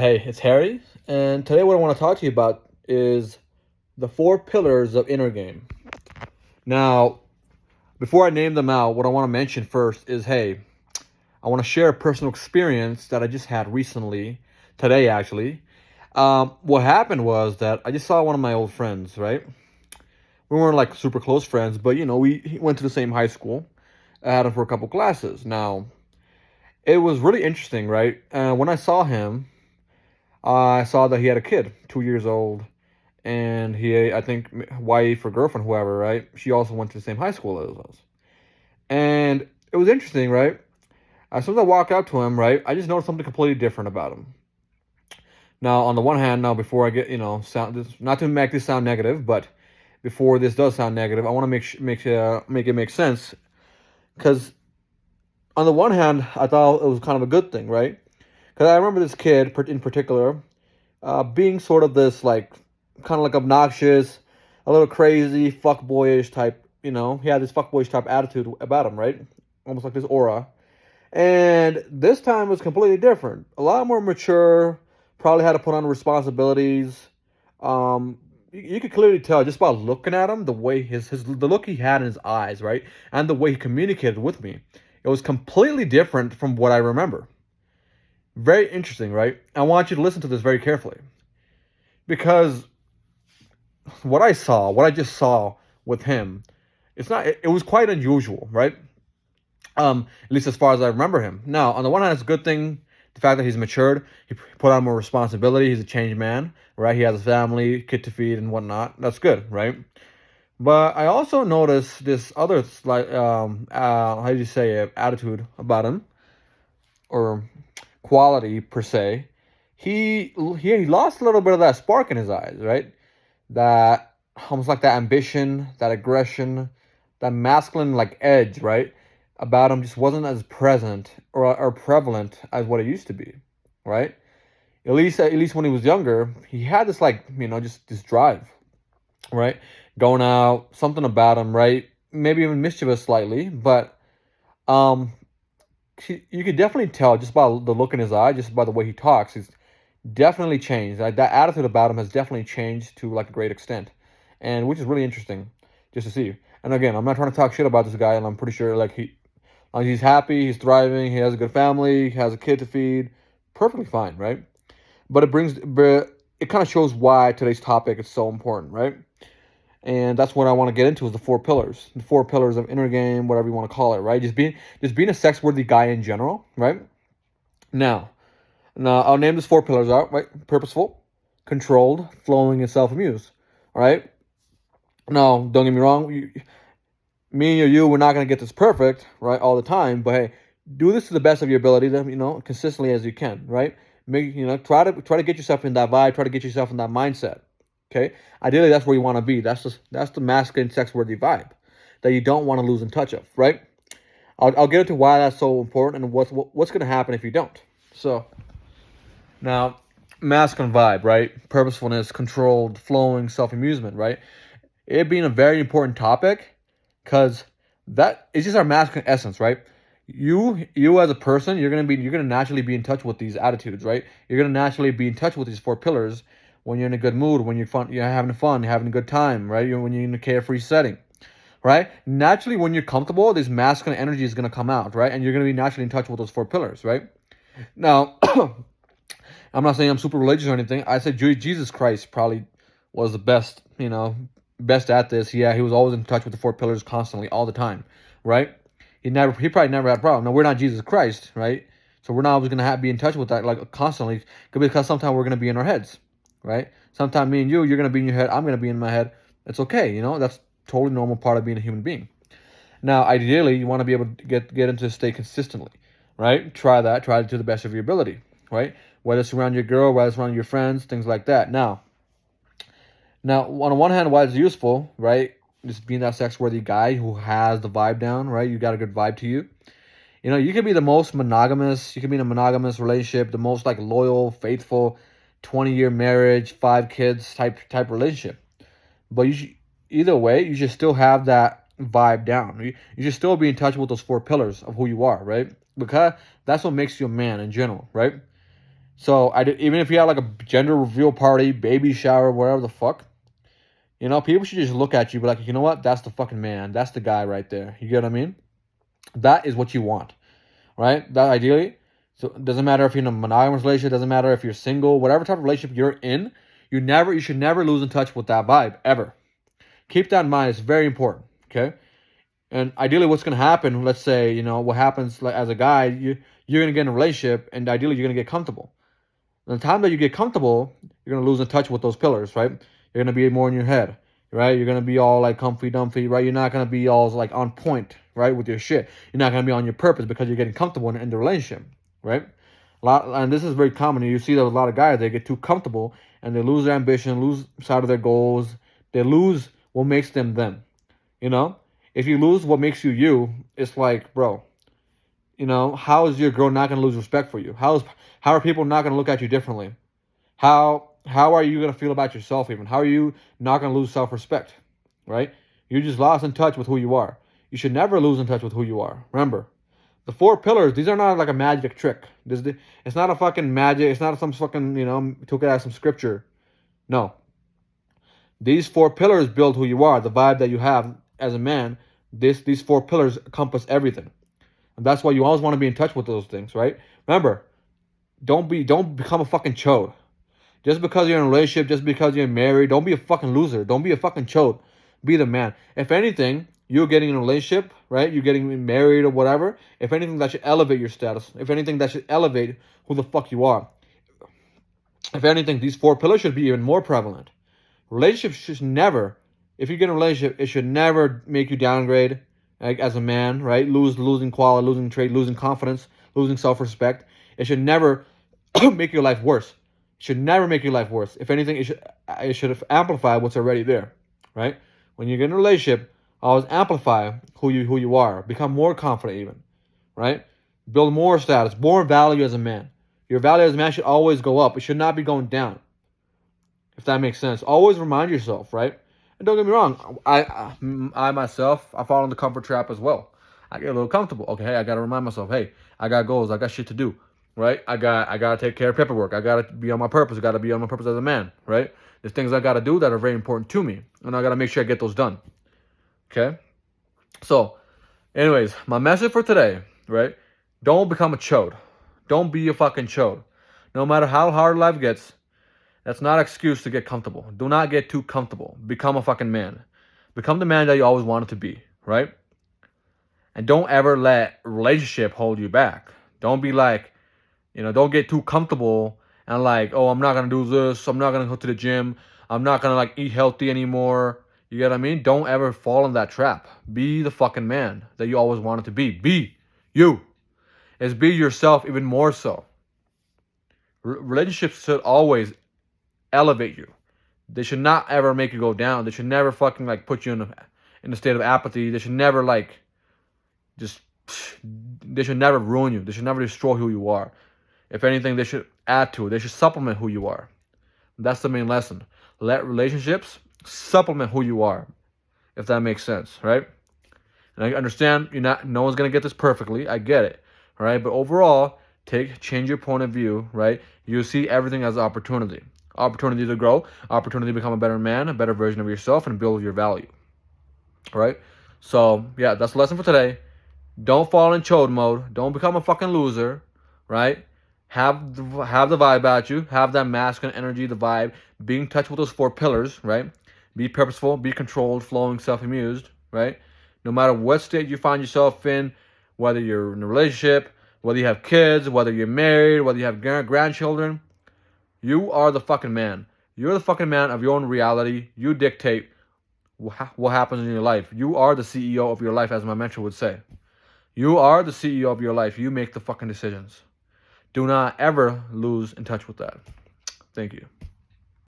Hey, it's Harry, and today what I want to talk to you about is the four pillars of inner game. Now, before I name them out, what I want to mention first is hey, I want to share a personal experience that I just had recently, today actually. What happened was that I just saw one of my old friends, right? We weren't like super close friends, but we went to the same high school. I had him for a couple classes. Now, it was really interesting, right? When I saw him, I saw that he had a kid, 2 years old, and I think, wife or girlfriend, whoever, right? She also went to the same high school as us, and it was interesting, right? As soon as I walked up to him, right, I just noticed something completely different about him. Now, on the one hand, now before I get, sound this, not to make this sound negative, but before this does sound negative, I want to make it make sense, because on the one hand, I thought it was kind of a good thing, right? Because I remember this kid in particular being sort of this like kind of like obnoxious, a little crazy, fuckboyish type. He had this fuckboyish type attitude about him, right? Almost like this aura. And this time was completely different. A lot more mature. Probably had to put on responsibilities. You could clearly tell just by looking at him, the way the look he had in his eyes, right, and the way he communicated with me. It was completely different from what I remember. Very interesting, right? I want you to listen to this very carefully because what I just saw with him, it was quite unusual, right? At least as far as I remember him. Now, on the one hand, it's a good thing, the fact that he's matured, he put on more responsibility, he's a changed man, right? He has a family, kid to feed, and whatnot. That's good, right? But I also noticed this other slight, how do you say it, attitude about him, or quality per se. He lost a little bit of that spark in his eyes, right? That almost like that ambition, that aggression, that masculine like edge, right? About him just wasn't as present or prevalent as what it used to be, right? At least when he was younger, he had this like just this drive, right? Going out, something about him, right? Maybe even mischievous slightly, but um, you could definitely tell just by the look in his eye, just by the way he talks. He's definitely changed. Like that attitude about him has definitely changed to like a great extent, and which is really interesting just to see. And again, I'm not trying to talk shit about this guy, and I'm pretty sure like he's happy, he's thriving, he has a good family, he has a kid to feed, perfectly fine, right? But it kind of shows why today's topic is so important, right? And that's what I want to get into is the four pillars of inner game, whatever you want to call it, right? Just being a sex worthy guy in general, right? Now, now I'll name these four pillars out, right? Purposeful, controlled, flowing, and self-amused. All right. Now, don't get me wrong. Me or you, we're not gonna get this perfect, right, all the time. But hey, do this to the best of your ability, consistently as you can, right? Try to get yourself in that vibe. Try to get yourself in that mindset. Okay. Ideally, that's where you want to be. That's the masculine, sex-worthy vibe that you don't want to lose in touch of, right? I'll get into why that's so important and what's going to happen if you don't. So now, masculine vibe, right? Purposefulness, controlled, flowing, self-amusement, right? It being a very important topic because that is just our masculine essence, right? You as a person, you're gonna naturally be in touch with these attitudes, right? You're gonna naturally be in touch with these four pillars when you're in a good mood, when you're having fun, you're having a good time, right? When you're in a carefree setting, right? Naturally, when you're comfortable, this masculine energy is gonna come out, right? And you're gonna be naturally in touch with those four pillars, right? Now, I'm not saying I'm super religious or anything. I said Jesus Christ probably was the best, best at this. Yeah, he was always in touch with the four pillars constantly, all the time, right? He probably never had a problem. Now we're not Jesus Christ, right? So we're not always gonna be in touch with that like constantly, because sometimes we're gonna be in our heads, right? Sometimes me and you're gonna be in your head. I'm gonna be in my head. It's okay, that's totally normal part of being a human being. Now, ideally, you want to be able to get into a state consistently, right? Try it to the best of your ability, right? Whether it's around your girl, whether it's around your friends, things like that. Now, on the one hand, why it's useful, right? Just being that sex-worthy guy who has the vibe down, right? You got a good vibe to you. You can be the most monogamous. You can be in a monogamous relationship, the most like loyal, faithful, 20-year marriage, 5 kids type relationship. But either way, you should still have that vibe down. You should still be in touch with those four pillars of who you are, right? Because that's what makes you a man in general, right? So even if you had like a gender reveal party, baby shower, whatever the fuck, people should just look at you, be like, you know what? That's the fucking man. That's the guy right there. You get what I mean? That is what you want, right? That ideally. So it doesn't matter if you're in a monogamous relationship. Doesn't matter if you're single. Whatever type of relationship you're in, you should never lose in touch with that vibe ever. Keep that in mind. It's very important. Okay. And ideally, what's going to happen? Let's say what happens as a guy. You're going to get in a relationship, and ideally, you're going to get comfortable. And the time that you get comfortable, you're going to lose in touch with those pillars, right? You're going to be more in your head, right? You're going to be all like comfy dumpy, right? You're not going to be all like on point, right, with your shit. You're not going to be on your purpose because you're getting comfortable in the relationship, right? And this is very common. You see that with a lot of guys, they get too comfortable and they lose their ambition, lose sight of their goals. They lose what makes them them. If you lose what makes you you, it's like, bro, how is your girl not going to lose respect for you? How are people not going to look at you differently? How are you going to feel about yourself even? How are you not going to lose self-respect, right? You just lost in touch with who you are. You should never lose in touch with who you are. Remember, the 4 pillars, these are not like a magic trick. It's not a fucking magic. It's not some fucking, took it out of some scripture. No. These 4 pillars build who you are, the vibe that you have as a man. These 4 pillars encompass everything. And that's why you always want to be in touch with those things, right? Remember, don't become a fucking chode. Just because you're in a relationship, just because you're married, don't be a fucking loser. Don't be a fucking chode. Be the man. If anything, you're getting in a relationship, right? You're getting married or whatever. If anything, that should elevate your status. If anything, that should elevate who the fuck you are. If anything, these 4 pillars should be even more prevalent. Relationships should never, if you get in a relationship, it should never make you downgrade as a man, right? Losing quality, losing trait, losing confidence, losing self-respect. It should never make your life worse. It should never make your life worse. If anything, it should amplify what's already there, right? When you get in a relationship, always amplify who you are. Become more confident even, right? Build more status, more value as a man. Your value as a man should always go up. It should not be going down, if that makes sense. Always remind yourself, right? And don't get me wrong, I myself, I fall in the comfort trap as well. I get a little comfortable. Okay, hey, I gotta remind myself, hey, I got goals, I got shit to do, right? I gotta take care of paperwork. I gotta be on my purpose. I gotta be on my purpose as a man, right? There's things I gotta do that are very important to me, and I gotta make sure I get those done. Okay? So, anyways, my message for today, right? Don't become a chode. Don't be a fucking chode. No matter how hard life gets, that's not an excuse to get comfortable. Do not get too comfortable. Become a fucking man. Become the man that you always wanted to be, right? And don't ever let relationship hold you back. Don't be like, don't get too comfortable and like, oh, I'm not going to do this. I'm not going to go to the gym. I'm not going to like eat healthy anymore. You get what I mean? Don't ever fall in that trap. Be the fucking man that you always wanted to be. Be you. Is be yourself even more so. Relationships should always elevate you. They should not ever make you go down. They should never fucking like put you in a state of apathy. They should never like they should never ruin you. They should never destroy who you are. If anything, they should add to it. They should supplement who you are. That's the main lesson. Let relationships supplement who you are, if that makes sense, right? And I understand no one's gonna get this perfectly. I get it, all right? But overall, change your point of view, right? You see everything as opportunity. Opportunity to grow, opportunity to become a better man, a better version of yourself, and build your value. All right? So, yeah, that's the lesson for today. Don't fall in chode mode. Don't become a fucking loser, right? Have the vibe about you. Have that masculine energy, the vibe. Be in touch with those 4 pillars, right? Be purposeful, be controlled, flowing, self-amused, right? No matter what state you find yourself in, whether you're in a relationship, whether you have kids, whether you're married, whether you have grandchildren, you are the fucking man. You're the fucking man of your own reality. You dictate what happens in your life. You are the CEO of your life, as my mentor would say. You are the CEO of your life. You make the fucking decisions. Do not ever lose in touch with that. Thank you.